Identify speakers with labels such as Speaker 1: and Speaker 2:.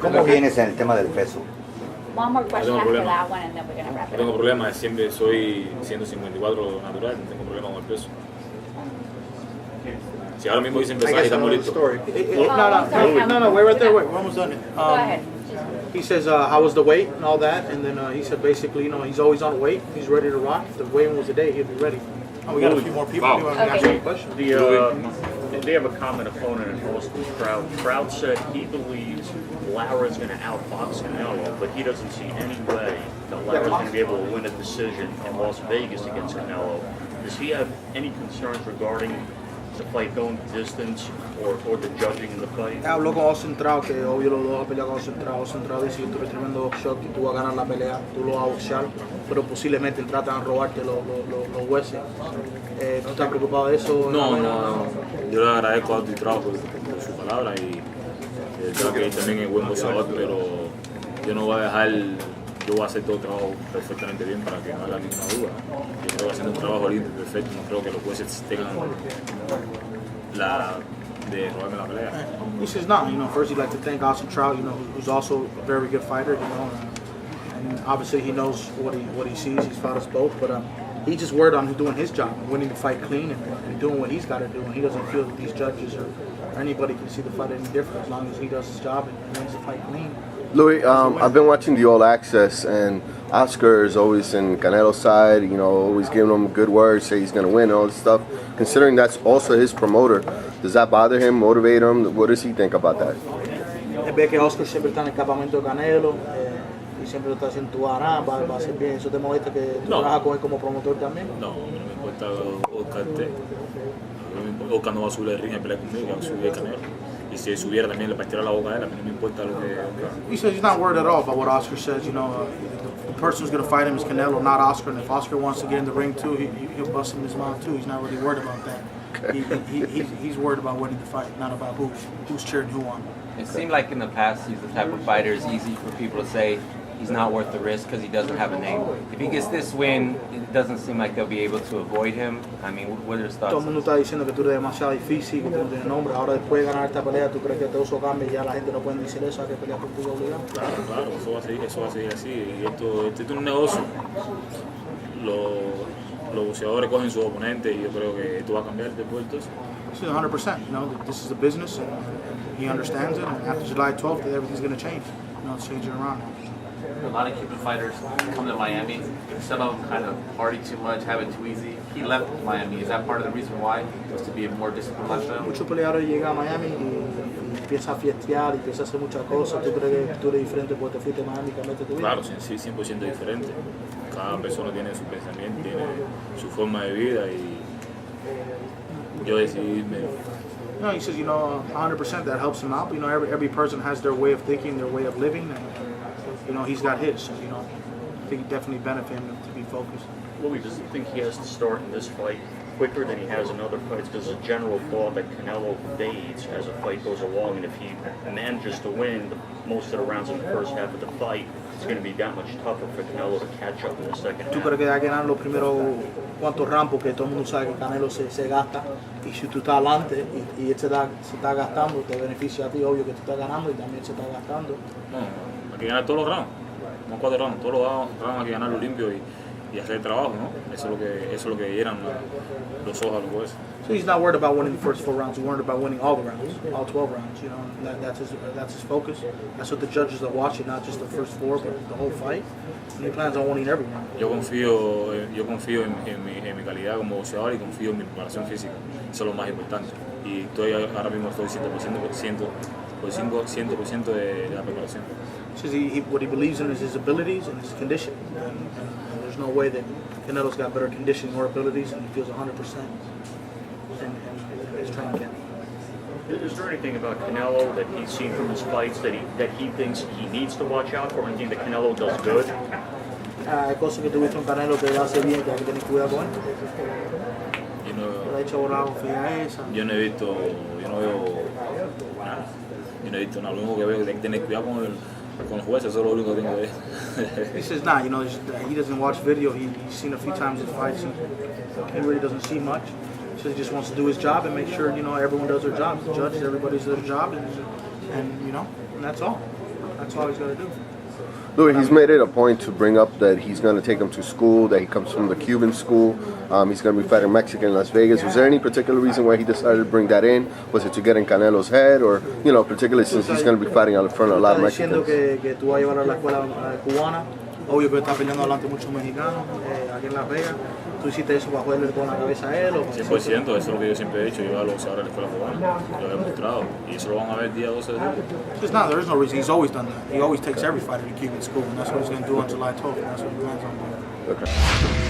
Speaker 1: ¿Cómo vienes en el tema del peso?
Speaker 2: One more question
Speaker 3: tengo
Speaker 2: after
Speaker 3: problema.
Speaker 2: that one, and then we're gonna wrap
Speaker 3: No
Speaker 2: it
Speaker 3: tengo
Speaker 2: up.
Speaker 3: problema, siempre soy 154 natural, no tengo problema con el peso. Si ahora mismo dicen
Speaker 4: I
Speaker 3: pesar y
Speaker 4: guess
Speaker 3: están
Speaker 4: another
Speaker 3: molitos.
Speaker 4: story.
Speaker 2: No,
Speaker 4: Wait right there. Wait, we're almost done.
Speaker 2: Go ahead.
Speaker 4: He says, how was the weight and all that? And then he said, basically, he's always on weight. He's ready to rock. If the weigh-in was today, he'd be ready. Oh, we got a few more people.
Speaker 3: Wow.
Speaker 4: You want to ask
Speaker 2: Okay.
Speaker 4: any questions?
Speaker 5: They have a common opponent in Austin, Trout. Trout said he believes Lara is going to outbox Canelo, but he doesn't see any way that Lara is going to be able to win a decision in Las Vegas against Canelo. Does he have any concerns regarding the fight going the distance or the judging in the fight?
Speaker 4: Habló con Austin Trout, que obvio los dos van a pelear con Austin Trout. Austin Trout dice que tú eres tremendo boxeador, que tú vas a ganar la pelea, tú lo vas a boxear, pero posiblemente tratan de robarte los huesos. ¿Tú estás preocupado de eso?
Speaker 3: No. Yo le agradezco a Arbitrado por su palabra y de verdad que también es buen boxeador, pero yo no voy a dejar, yo voy a hacer todo el trabajo perfectamente bien para que no haya ninguna duda. Yo creo que haciendo un trabajo limpio y perfecto, no creo que los jueces tengan la de robarme la pelea.
Speaker 4: He says no. First he'd like to thank Austin Trout, who's also a very good fighter, and obviously he knows what he sees. He's fought us both, but he's just worried on doing his job, winning the fight clean, and doing what he's got to do. And he doesn't feel that these judges or anybody can see the fight any different as long as he does his job and wins the fight clean.
Speaker 6: Louis, I've been watching the All Access, and Oscar is always in Canelo's side, always giving him good words, say he's going to win and all this stuff. Considering that's also his promoter, does that bother him, motivate him? What does he think about that?
Speaker 4: Ve que Oscar siempre está en el campamento de Canelo y siempre lo está haciendo tu va a ser bien. ¿Eso te molesta que tú
Speaker 3: No.
Speaker 4: trabajas con él como promotor también?
Speaker 3: No me importa Oscar Oscar no va a subir el ring a pelear conmigo, va a subir el Canelo. Y si él subiera también le partiera la boca a él, a mí no me importa lo que Oscar.
Speaker 4: He says he's not worried at all about what Oscar says. The person who's going to fight him is Canelo, not Oscar. And if Oscar wants to get in the ring too, he'll bust him his mouth too. He's not really worried about that. He's worried about winning the fight, not about who's cheering who on.
Speaker 7: It seemed like in the past he's the type of fighter it's easy for people to say he's not worth the risk because he doesn't have a name. If he gets this win, it doesn't seem like they'll be able to avoid him. I mean, what are your thoughts?
Speaker 4: Todo el mundo está diciendo que tú eres demasiado difícil, que tú no tienes nombre. Ahora después de ganar esta pelea, ¿tú crees que todo eso cambia y ya la gente no puede decir eso? Hay que pelear por tu obligado.
Speaker 3: Claro, eso va a seguir así. Y esto es un negocio. Los boxeadores cogen sus oponentes y yo creo que esto va a cambiar después de eso.
Speaker 4: This is 100%. This is a business, and he understands it. And after July 12th, everything's going to change. It's changing around.
Speaker 8: A lot of Cuban fighters come to Miami. Some of them kind of party too much, have it too easy. He left Miami. Is that part of the reason why? Was to be a more disciplined lifestyle?
Speaker 4: Muchos peleadores llegan a Miami y empiezan a fiestear y empiezan a hacer muchas cosas. ¿Tú crees que tú eres diferente porque te fuiste a Miami y cambiaste tu vida?
Speaker 3: Claro, sí, 100% diferente. Cada persona tiene su pensamiento, tiene su forma de vida y yo decidí irme.
Speaker 4: No, he says, 100% that helps him out. Every person has their way of thinking, their way of living, and he's got his. So, I think it definitely benefit him to be focused.
Speaker 5: Louis, does he think he has to start in this fight quicker than he has in other fights? Because there's a general thought that Canelo fades as the fight goes along, and if he manages to win most of the rounds in the first half of the fight, it's going to be that much tougher for Canelo to catch up in the second
Speaker 4: ¿Tú
Speaker 5: half.
Speaker 4: crees que hay que ganar los primeros cuantos rounds? Porque todo el mundo sabe que Canelo se gasta. Y si tú estás adelante y él se está gastando, te beneficia a ti, obvio que tú estás ganando y también se está gastando.
Speaker 3: No, hay que ganar todos los rounds. No 4 rounds, todos los rounds hay que ganarlo limpio y hacer el trabajo, ¿no? Eso es lo que dieran los ojos a los jueces.
Speaker 4: So he's not worried about winning the first 4 rounds. He's worried about winning all the rounds, all 12 rounds. That's his focus. That's what the judges are watching, not just the first 4, but the whole fight. And he plans on winning every round.
Speaker 3: Yo confío en mi calidad como boxeador y confío en mi preparación física. Eso es lo más importante. Y ahora mismo estoy 100% de la preparación.
Speaker 4: He says what he believes in is his abilities and his condition. And there's no way that Canelo's got better conditioning or abilities, and he feels 100% in his training camp.
Speaker 5: Is there anything about Canelo that he's seen from his fights that he thinks he needs to watch out for? Anything that Canelo does good?
Speaker 4: Hay cosas que tuviste un Canelo que hace bien que hay que tener cuidado con él. Le ha hecho volar fea esa.
Speaker 3: Yo no he visto nada. Lo único que veo es que hay que tener cuidado con los jueces, eso es lo único que tengo de él.
Speaker 4: He says, he doesn't watch video. He's seen a few times his fights. He really doesn't see much. So he just wants to do his job and make sure everyone does their job. The judges, everybody does their job, and that's all. That's all he's got to do.
Speaker 6: Louis, he's made it a point to bring up that he's going to take him to school, that he comes from the Cuban school. He's going to be fighting Mexican in Las Vegas. Was there any particular reason why he decided to bring that in? Was it to get in Canelo's head, or, you know, particularly since he's going to be fighting out in front of a lot of
Speaker 4: Diciendo
Speaker 6: Mexicans?
Speaker 4: que tú vas a llevar a la escuela cubana. Obvio que está peleando delante muchos mexicanos aquí en Las Vegas. ¿Tú hiciste eso para joderle con la cabeza a él?
Speaker 3: 100%, eso es lo que yo siempre he dicho, llevar a los boxeadores a la escuela cubana, lo he demostrado, y eso lo van a ver el día 12 de julio.
Speaker 4: There's not. There's no reason. He's always done that. He always takes every fighter to Cuban school, and that's what he's going to do on July 12th. And that's what he plans on doing.
Speaker 6: Okay.